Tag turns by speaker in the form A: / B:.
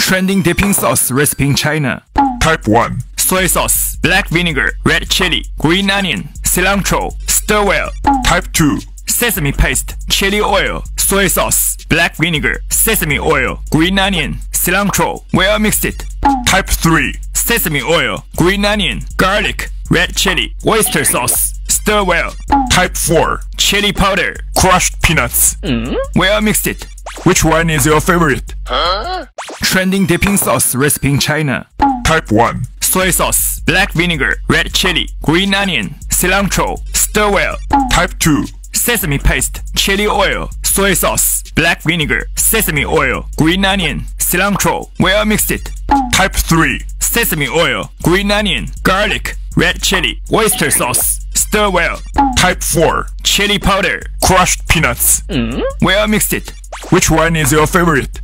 A: Trending dipping sauce recipe in China.
B: Type 1.
A: Soy sauce, black vinegar, red chili, green onion, cilantro, stir well.
B: Type 2.
A: Sesame paste, chili oil, soy sauce, black vinegar, sesame oil, green onion, cilantro, well mixed it.
B: Type 3.
A: Sesame oil, green onion, garlic, red chili, oyster sauce, stir well.
B: Type 4.
A: Chili powder,
B: Crushed peanuts.
A: well mixed it.
B: Which one is your favorite?
A: Trending dipping sauce recipe in China.
B: Type 1.
A: Soy sauce, black vinegar, red chili, green onion, cilantro, stir well.
B: Type 2.
A: Sesame paste, chili oil, soy sauce, black vinegar, sesame oil, green onion, cilantro, well mixed it.
B: Type 3.
A: Sesame oil, green onion, garlic, red chili, oyster sauce, stir well.
B: Type 4.
A: Chili powder,
B: Crushed peanuts.
A: well mixed it.
B: Which one is your favorite?